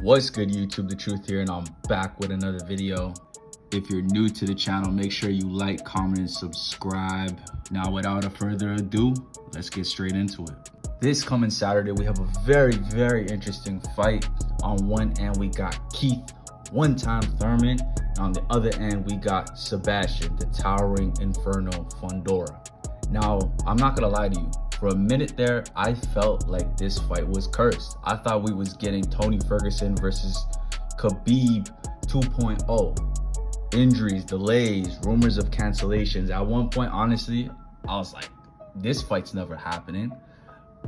What's good, YouTube? The Truth here, and I'm back with another video. If you're new to the channel, make sure you like, comment, and subscribe. Now, without a further ado, let's get straight into it. This coming Saturday, we have a very interesting fight. On one end, we got Keith, one-time Thurman, and on the other end, we got Sebastian, the towering Inferno Fundora. Now, I'm not gonna lie to you. For a minute there, I felt like this fight was cursed. I thought we was getting Tony Ferguson versus Khabib 2.0. Injuries, delays, rumors of cancellations. At one point, honestly, I was like, this fight's never happening.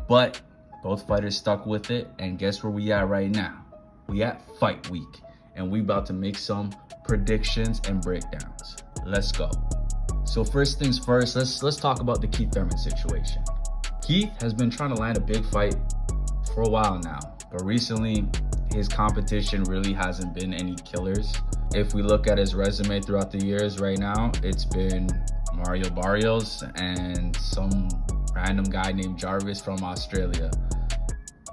But both fighters stuck with it, and guess where we at right now? We at fight week, and we about to make some predictions and breakdowns. Let's go. So first things first, let's talk about the Keith Thurman situation. Keith has been trying to land a big fight for a while now, but recently his competition really hasn't been any killers. If we look at his resume throughout the years right now, it's been Mario Barrios and some random guy named Jarvis from Australia.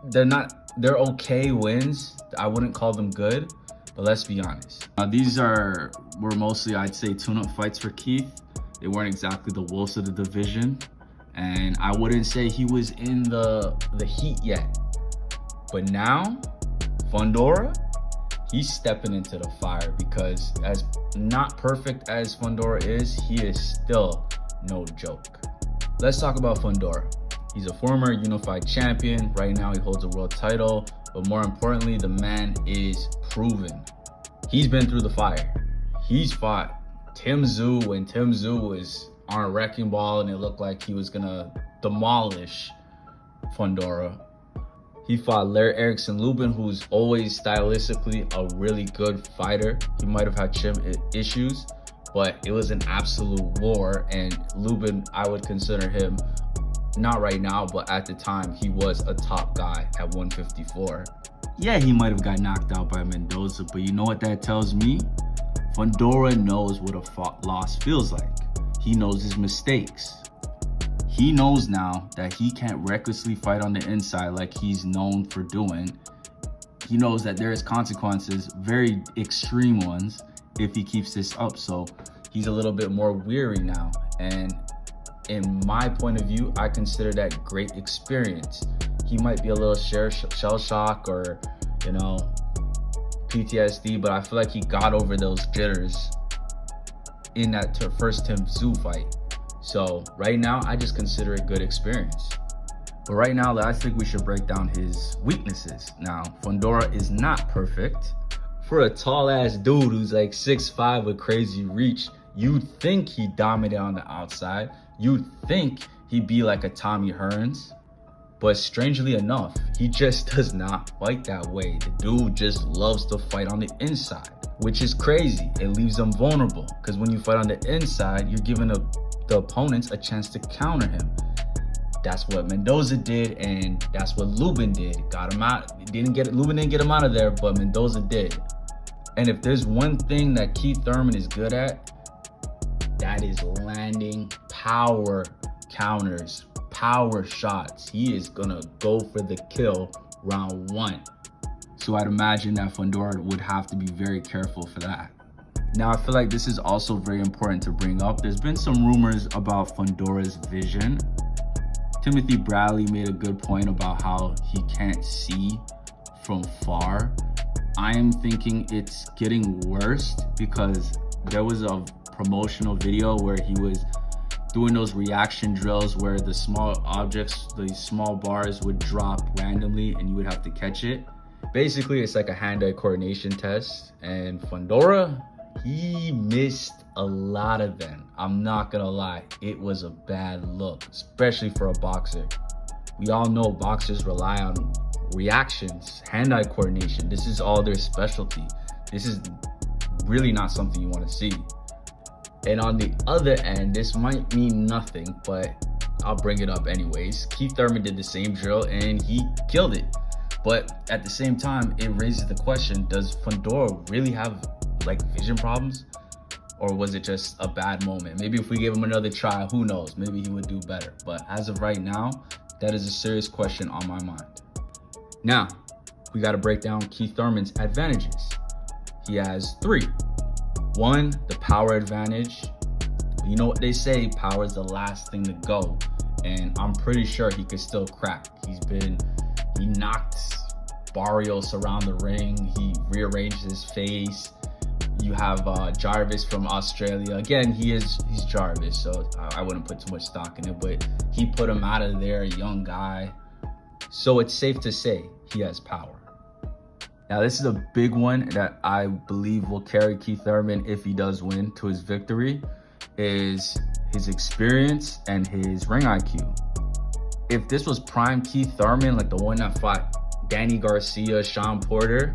They're okay wins. I wouldn't call them good, but let's be honest. These were mostly, I'd say, tune-up fights for Keith. They weren't exactly the wolves of the division. And I wouldn't say he was in the heat yet. But now, Fundora, he's stepping into the fire, because as not perfect as Fundora is, he is still no joke. Let's talk about Fundora. He's a former unified champion. Right now, he holds a world title. But more importantly, the man is proven. He's been through the fire. He's fought Tim Tszyu when Tim Tszyu was on a wrecking ball and it looked like he was gonna demolish Fundora. He fought Larry Erickson Lubin, who's always stylistically a really good fighter. He might have had chin issues, but it was an absolute war. And Lubin, I would consider him, not right now, but at the time, he was a top guy at 154. Yeah, he might have got knocked out by Mendoza, but you know what that tells me? Fundora knows what a loss feels like. He knows his mistakes. He knows now that he can't recklessly fight on the inside like he's known for doing. He knows that there is consequences, very extreme ones, if he keeps this up. So he's a little bit more weary now. And in my point of view, I consider that great experience. He might be a little shell shock or, PTSD, but I feel like he got over those jitters in that first Tim Tszyu fight. So right now, I just consider it good experience. But right now, I think we should break down his weaknesses. Now, Fundora is not perfect. For a tall ass dude who's like 6'5" with crazy reach, you'd think he'd dominate on the outside. You'd think he'd be like a Tommy Hearns. But strangely enough, he just does not fight that way. The dude just loves to fight on the inside, which is crazy. It leaves him vulnerable, because when you fight on the inside, you're giving the opponents a chance to counter him. That's what Mendoza did, and that's what Lubin did. Got him out. Lubin didn't get him out of there, but Mendoza did. And if there's one thing that Keith Thurman is good at, that is landing power counters, power shots. He is gonna go for the kill round one. So I'd imagine that Fundora would have to be very careful for that. Now, I feel like this is also very important to bring up. There's been some rumors about Fundora's vision. Timothy Bradley made a good point about how he can't see from far. I am thinking it's getting worse, because there was a promotional video where he was doing those reaction drills where the small objects, the small bars would drop randomly and you would have to catch it. Basically, it's like a hand-eye coordination test, and Fundora, he missed a lot of them. I'm not gonna lie, it was a bad look, especially for a boxer. We all know boxers rely on reactions, hand-eye coordination. This is all their specialty. This is really not something you want to see. And on the other end, this might mean nothing, but I'll bring it up anyways. Keith Thurman did the same drill and he killed it. But at the same time, it raises the question, does Fundora really have like vision problems? Or was it just a bad moment? Maybe if we gave him another try, who knows? Maybe he would do better. But as of right now, that is a serious question on my mind. Now, we got to break down Keith Thurman's advantages. He has 3. 1, the power advantage. You know what they say, power is the last thing to go. And I'm pretty sure he could still crack. He knocked Barrios around the ring. He rearranged his face. You have Jarvis from Australia. Again, he's Jarvis, so I wouldn't put too much stock in it, but he put him out of there, a young guy. So it's safe to say he has power. Now, this is a big one that I believe will carry Keith Thurman, if he does win, to his victory, is his experience and his ring IQ. If this was prime Keith Thurman, like the one that fought Danny Garcia, Sean Porter,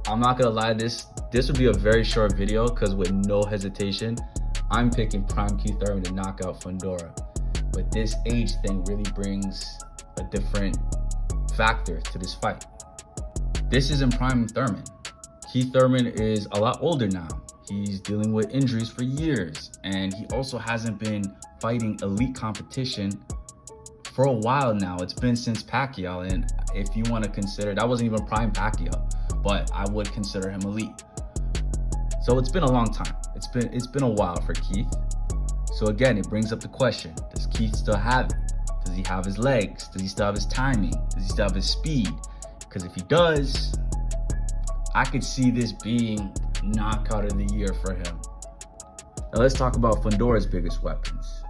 I'm not gonna lie, this would be a very short video, because with no hesitation, I'm picking prime Keith Thurman to knock out Fundora. But this age thing really brings a different factor to this fight. This isn't prime Thurman. Keith Thurman is a lot older now. He's dealing with injuries for years, and he also hasn't been fighting elite competition for a while now. It's been since Pacquiao, and if you want to consider, that wasn't even prime Pacquiao, but I would consider him elite. So it's been a long time. It's been a while for Keith. So again, it brings up the question, does Keith still have it? Does he have his legs? Does he still have his timing? Does he still have his speed? Because if he does, I could see this being knockout of the year for him. Now let's talk about Fundora's biggest weapons.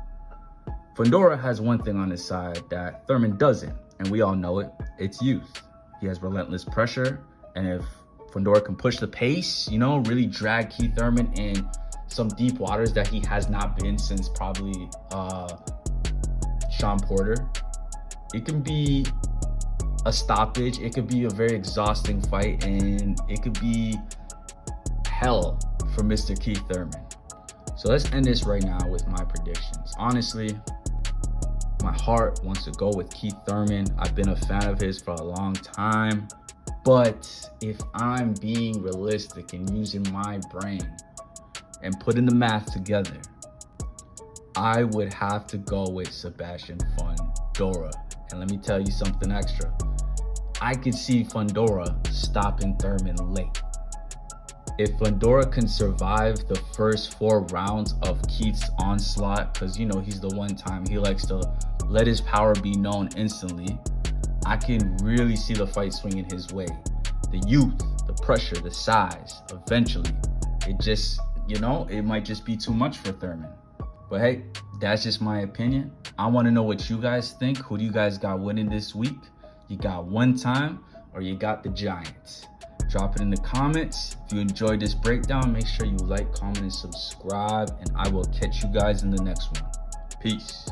Fundora has one thing on his side that Thurman doesn't, and we all know it. It's youth. He has relentless pressure, and if Fundora can push the pace, really drag Keith Thurman in some deep waters that he has not been since probably Sean Porter, it can be a stoppage. It could be a very exhausting fight, and it could be hell for Mr. Keith Thurman. So let's end this right now with my predictions. Honestly, my heart wants to go with Keith Thurman. I've been a fan of his for a long time. But if I'm being realistic and using my brain and putting the math together, I would have to go with Sebastian Fundora. And let me tell you something extra. I could see Fundora stopping Thurman late. If Fundora can survive the first 4 rounds of Keith's onslaught, because he's the one time he likes to let his power be known instantly, I can really see the fight swinging his way. The youth, the pressure, the size, eventually, it just, it might just be too much for Thurman. But hey, that's just my opinion. I want to know what you guys think. Who do you guys got winning this week? You got One Time or you got the Giants? Drop it in the comments. If you enjoyed this breakdown, make sure you like, comment, and subscribe, and I will catch you guys in the next one. Peace.